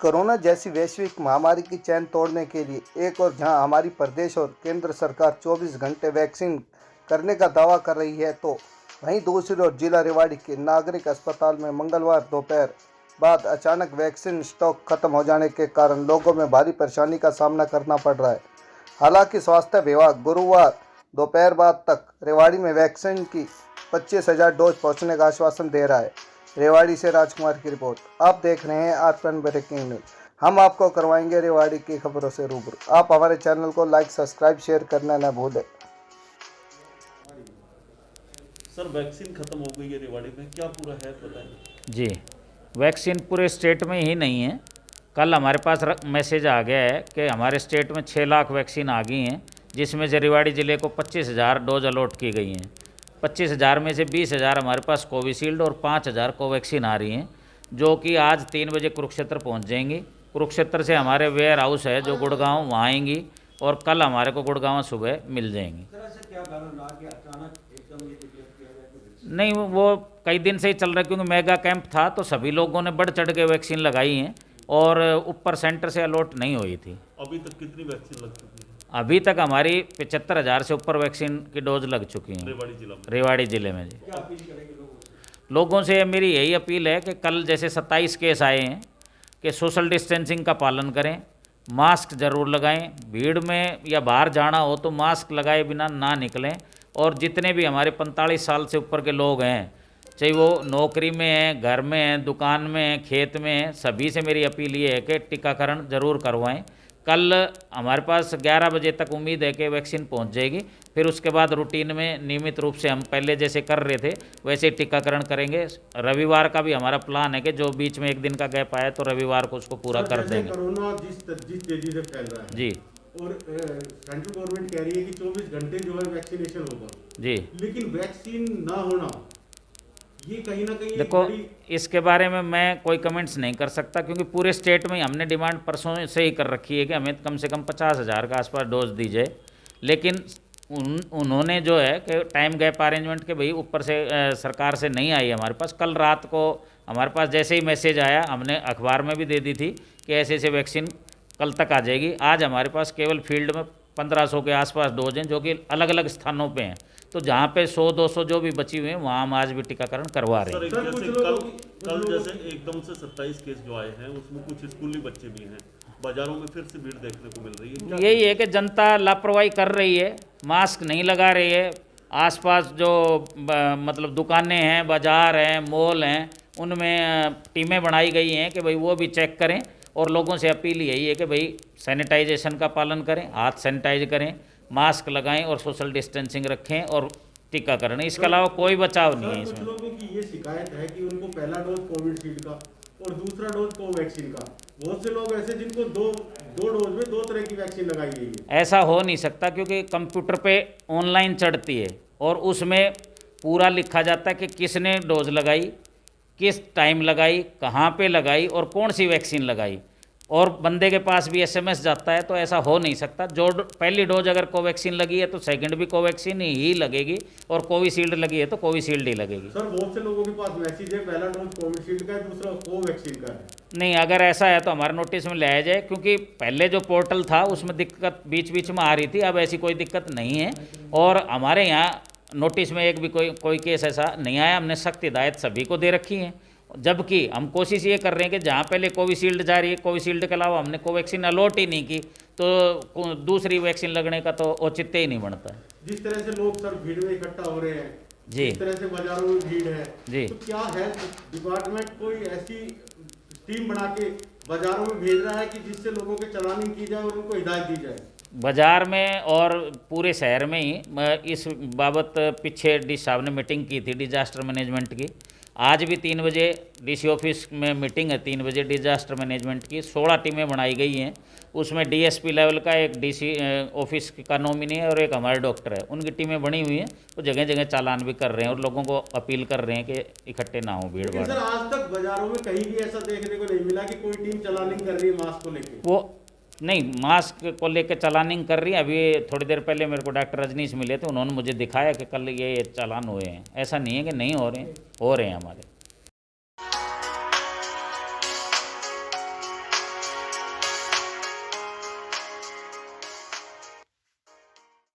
Corona जैसी वैश्विक महामारी की चैन तोड़ने के लिए एक और जहां हमारी प्रदेश और केंद्र सरकार 24 घंटे वैक्सीन करने का दावा कर रही है, तो वहीं दूसरी ओर जिला रेवाड़ी के नागरिक अस्पताल में मंगलवार दोपहर बाद अचानक वैक्सीन स्टॉक खत्म हो जाने के कारण लोगों में भारी परेशानी का सामना करना पड़ रहा है। हालांकि स्वास्थ्य विभाग गुरुवार दोपहर बाद तक रेवाड़ी में वैक्सीन की 25,000 डोज पहुंचने का आश्वासन दे रहा है। रेवाड़ी से राजकुमार की रिपोर्ट। आप देख रहे हैं आरपीएन ब्रेकिंग न्यूज। हम आपको करवाएंगे रेवाड़ी की खबरों से रूबरू। आप हमारे चैनल को लाइक, सब्सक्राइब, शेयर करना न भूलें। सर, वैक्सीन खत्म हो गई है रेवाड़ी में, क्या पूरा है बताएं? जी, वैक्सीन पूरे स्टेट में ही नहीं है। कल हमारे पास मैसेज आ गया है कि हमारे स्टेट में 6 लाख वैक्सीन आ गई हैं, जिसमें से रेवाड़ी ज़िले को 25,000 डोज अलॉट की गई हैं। 25,000 में से 20,000 हमारे पास कोविशील्ड और 5,000 कोवैक्सीन आ रही हैं, जो कि आज 3 बजे कुरुक्षेत्र पहुंच जाएंगी। कुरुक्षेत्र से हमारे वेयर हाउस है जो गुड़गांव, वहाँ आएंगी और कल हमारे को गुड़गांव सुबह मिल जाएंगी। नहीं, वो कई दिन से ही चल रहा है, क्योंकि मेगा कैंप था तो सभी लोगों ने बढ़ चढ़ के वैक्सीन लगाई हैं और ऊपर सेंटर से अलॉट नहीं हुई थी। अभी तक कितनी वैक्सीन लग चुकी है? अभी तक हमारी 75,000 से ऊपर वैक्सीन की डोज लग चुकी हैं रेवाड़ी ज़िले में। जी, क्या अपील करेंगे लोगों से मेरी यही अपील है कि कल जैसे 27 केस आए हैं कि सोशल डिस्टेंसिंग का पालन करें, मास्क ज़रूर लगाएं, भीड़ में या बाहर जाना हो तो मास्क लगाए बिना ना निकलें। और जितने भी हमारे 45 साल से ऊपर के लोग हैं, चाहे वो नौकरी में हैं, घर में हैं, दुकान में हैं, खेत में हैं, सभी से मेरी अपील ये है कि टीकाकरण ज़रूर करवाएं। कल हमारे पास 11 बजे तक उम्मीद है कि वैक्सीन पहुंच जाएगी। फिर उसके बाद रूटीन में नियमित रूप से हम पहले जैसे कर रहे थे वैसे टीकाकरण करेंगे। रविवार का भी हमारा प्लान है कि जो बीच में एक दिन का गैप आया तो रविवार को उसको पूरा कर देंगे। कोरोना जिस तेजी से फैल रहा है जी, और सेंट्रल गवर्नमेंट कह रही है कि 24 घंटे जो है वैक्सीनेशन होगा, जी, लेकिन वैक्सीन ना होना ये कहीं ना कहीं देखो, इसके बारे में मैं कोई कमेंट्स नहीं कर सकता, क्योंकि पूरे स्टेट में हमने डिमांड परसों से ही कर रखी है कि हमें कम से कम 50,000 का आसपास डोज दी जाए। लेकिन उन्होंने जो है कि टाइम गैप अरेंजमेंट के भाई ऊपर से सरकार से नहीं आई हमारे पास। कल रात को हमारे पास जैसे ही मैसेज आया, हमने अखबार में भी दे दी थी कि ऐसे ऐसे वैक्सीन कल तक आ जाएगी। आज हमारे पास केवल फील्ड में 1500 के आसपास डोज हैं, जो कि अलग अलग स्थानों पे हैं। तो जहाँ पे 100-200 जो भी बची हुई हैं वहाँ हम आज भी टीकाकरण करवा रहे हैं। सर, कल जैसे एकदम से 27 केस जो आए हैं उसमें कुछ स्कूली बच्चे भी हैं, बाजारों में फिर से भीड़ देखने को मिल रही है। यही है कि जनता लापरवाही कर रही है, मास्क नहीं लगा रही है। आसपास जो मतलब दुकानें हैं, बाज़ार हैं, मॉल हैं, उनमें टीमें बनाई गई हैं कि भाई वो भी चेक करें। और लोगों से अपील यही है कि भाई सैनिटाइजेशन का पालन करें, हाथ सैनिटाइज करें, मास्क लगाएं और सोशल डिस्टेंसिंग रखें और टीकाकरण। इसके अलावा कोई बचाव नहीं है इसमें। कुछ लोगों की ये शिकायत है कि उनको पहला डोज कोविशील्ड का और दूसरा डोज कोवैक्सीन का, बहुत से लोग ऐसे जिनको दो डोज में 2 तरह की वैक्सीन लगाई गई है। ऐसा हो नहीं सकता, क्योंकि कंप्यूटर पे ऑनलाइन चढ़ती है और उसमें पूरा लिखा जाता है कि किसने डोज लगाई, किस टाइम लगाई, कहाँ पे लगाई और कौन सी वैक्सीन लगाई, और बंदे के पास भी SMS जाता है। तो ऐसा हो नहीं सकता। जो पहली डोज अगर कोवैक्सीन लगी है तो सेकंड भी कोवैक्सीन ही लगेगी, और कोविशील्ड लगी है तो कोविशील्ड ही लगेगी। सर, बहुत से लोगों के पास मैसेज है पहला डोज कोविशील्ड का है, दूसरा कोवैक्सीन का है। नहीं, अगर ऐसा है तो हमारे नोटिस में लाया जाए, क्योंकि पहले जो पोर्टल था उसमें दिक्कत बीच बीच में आ रही थी। अब ऐसी कोई दिक्कत नहीं है और हमारे यहाँ नोटिस में एक भी कोई केस ऐसा नहीं आया। हमने सख्त हिदायत सभी को दे रखी है, जबकि हम कोशिश ये कर रहे हैं कि जहाँ पहले कोविशील्ड जा रही है, कोविशील्ड के अलावा हमने कोवैक्सीन अलॉट ही नहीं की, तो दूसरी वैक्सीन लगने का तो औचित्य ही नहीं बनता। जिस तरह से लोग सर भीड़ में इकट्ठा हो रहे हैं, जी, जिस तरह से बाजारों में भीड़ है जी, तो क्या हेल्थ डिपार्टमेंट कोई ऐसी टीम बना के बाजारों में भेज रहा है कि जिससे लोगों के चलानी की जाए और उनको हिदायत दी जाए? बाज़ार में और पूरे शहर में ही इस बाबत पीछे डी साहब ने मीटिंग की थी डिजास्टर मैनेजमेंट की। आज भी 3 बजे DC ऑफिस में मीटिंग है, 3 बजे डिजास्टर मैनेजमेंट की। 16 टीमें बनाई गई हैं, उसमें DSP लेवल का एक DC ऑफिस का नॉमिनी है और एक हमारे डॉक्टर है, उनकी टीमें बनी हुई हैं। वो जगह जगह चालान भी कर रहे हैं और लोगों को अपील कर रहे हैं कि इकट्ठे ना हो भीड़ भाड़। सर, आज तक बाजारों में कहीं भी ऐसा देखने को नहीं मिला कि कोई टीम चलानिंग कर रही है मास्क को लेकर। वो नहीं, मास्क को लेकर चालानिंग कर रही है। अभी थोड़ी देर पहले मेरे को डॉक्टर रजनीश मिले थे, उन्होंने मुझे दिखाया कि कल ये चालान हुए हैं। ऐसा नहीं है कि नहीं हो रहे हैं, हो रहे हैं हमारे।